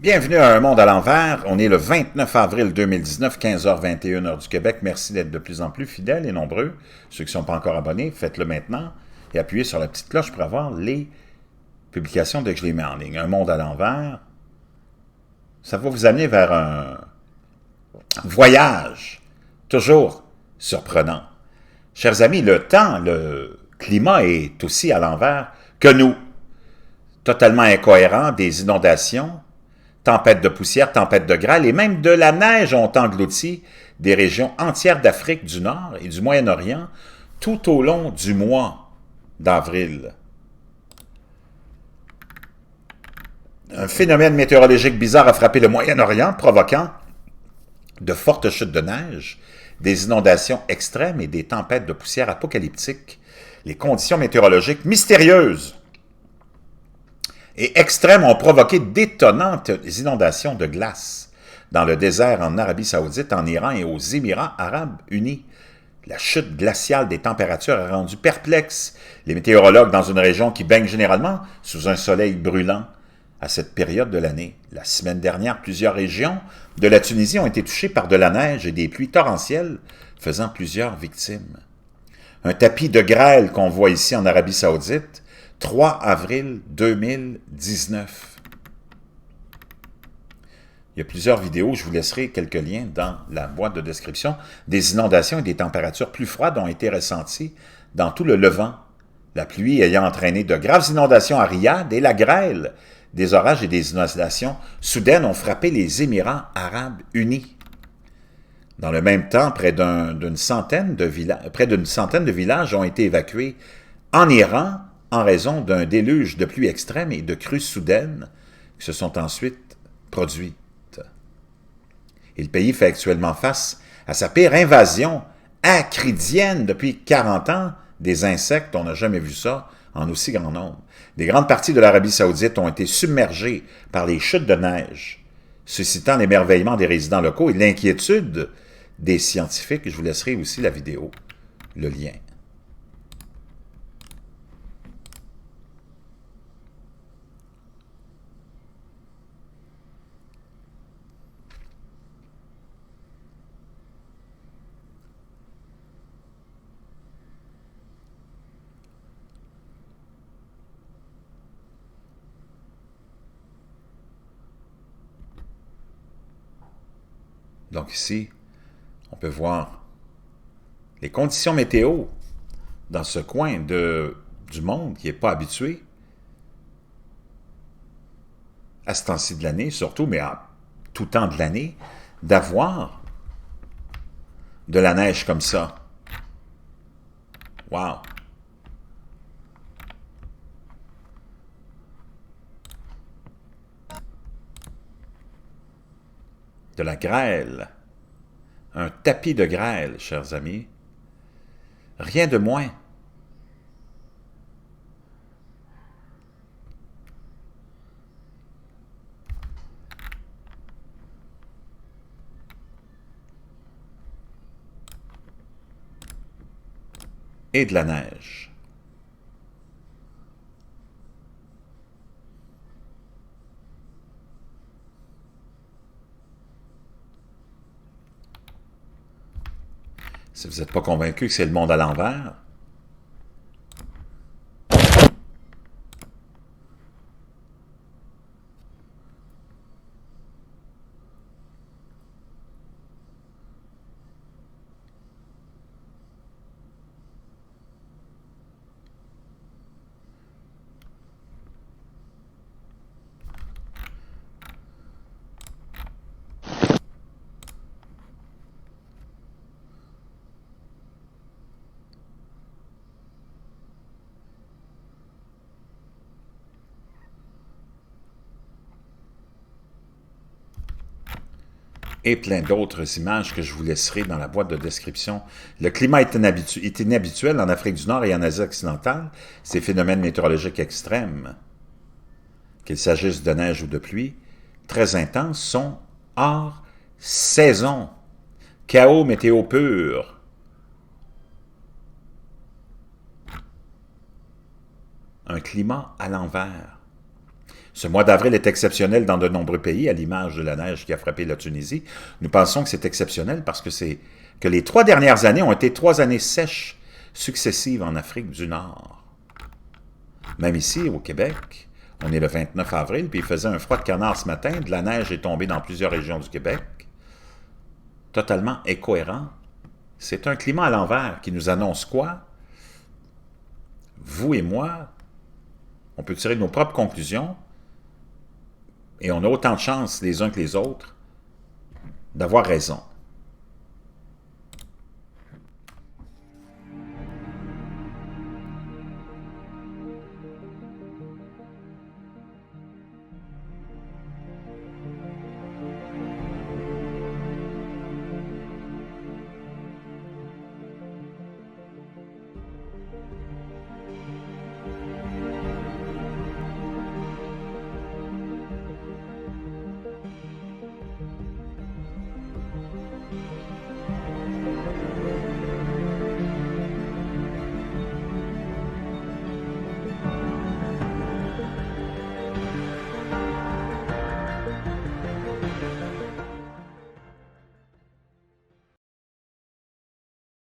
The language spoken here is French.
Bienvenue à Un monde à l'envers. On est le 29 avril 2019, 15h21 heure du Québec. Merci d'être de plus en plus fidèles et nombreux. Ceux qui ne sont pas encore abonnés, faites-le maintenant et appuyez sur la petite cloche pour avoir les publications dès que je les mets en ligne. Un monde à l'envers, ça va vous amener vers un voyage toujours surprenant. Chers amis, le temps, le climat est aussi à l'envers que nous. Totalement incohérent, des inondations, tempêtes de poussière, tempêtes de grêle et même de la neige ont englouti des régions entières d'Afrique du Nord et du Moyen-Orient tout au long du mois d'avril. Un phénomène météorologique bizarre a frappé le Moyen-Orient, provoquant de fortes chutes de neige, des inondations extrêmes et des tempêtes de poussière apocalyptiques. Les conditions météorologiques mystérieuses et extrêmes ont provoqué d'étonnantes inondations de glace dans le désert en Arabie Saoudite, en Iran et aux Émirats Arabes Unis. La chute glaciale des températures a rendu perplexes les météorologues dans une région qui baigne généralement sous un soleil brûlant à cette période de l'année. La semaine dernière, plusieurs régions de la Tunisie ont été touchées par de la neige et des pluies torrentielles, faisant plusieurs victimes. Un tapis de grêle qu'on voit ici en Arabie Saoudite, 3 avril 2019. Il y a plusieurs vidéos, je vous laisserai quelques liens dans la boîte de description. Des inondations et des températures plus froides ont été ressenties dans tout le Levant. La pluie ayant entraîné de graves inondations à Riyad et la grêle, des orages et des inondations soudaines ont frappé les Émirats Arabes Unis. Dans le même temps, près d'une centaine de villages ont été évacués en Iran en raison d'un déluge de pluie extrême et de crues soudaines qui se sont ensuite produites. Et le pays fait actuellement face à sa pire invasion acridienne depuis 40 ans des insectes. On n'a jamais vu ça en aussi grand nombre. Des grandes parties de l'Arabie Saoudite ont été submergées par les chutes de neige, suscitant l'émerveillement des résidents locaux et l'inquiétude des scientifiques. Je vous laisserai aussi la vidéo, le lien. Donc ici, on peut voir les conditions météo dans ce coin du monde qui n'est pas habitué à ce temps-ci de l'année, surtout, mais à tout temps de l'année, d'avoir de la neige comme ça. Wow! De la grêle. Un tapis de grêle, chers amis. Rien de moins. Et de la neige. Si vous n'êtes pas convaincu que c'est le monde à l'envers, et plein d'autres images que je vous laisserai dans la boîte de description. Le climat est inhabituel en Afrique du Nord et en Asie occidentale. Ces phénomènes météorologiques extrêmes, qu'il s'agisse de neige ou de pluie, très intenses, sont hors saison. Chaos météo pur. Un climat à l'envers. Ce mois d'avril est exceptionnel dans de nombreux pays, à l'image de la neige qui a frappé la Tunisie. Nous pensons que c'est exceptionnel parce que les 3 dernières années ont été 3 années sèches successives en Afrique du Nord. Même ici, au Québec, on est le 29 avril, puis il faisait un froid de canard ce matin, de la neige est tombée dans plusieurs régions du Québec. Totalement incohérent. C'est un climat à l'envers qui nous annonce quoi? Vous et moi, on peut tirer nos propres conclusions, et on a autant de chances les uns que les autres d'avoir raison.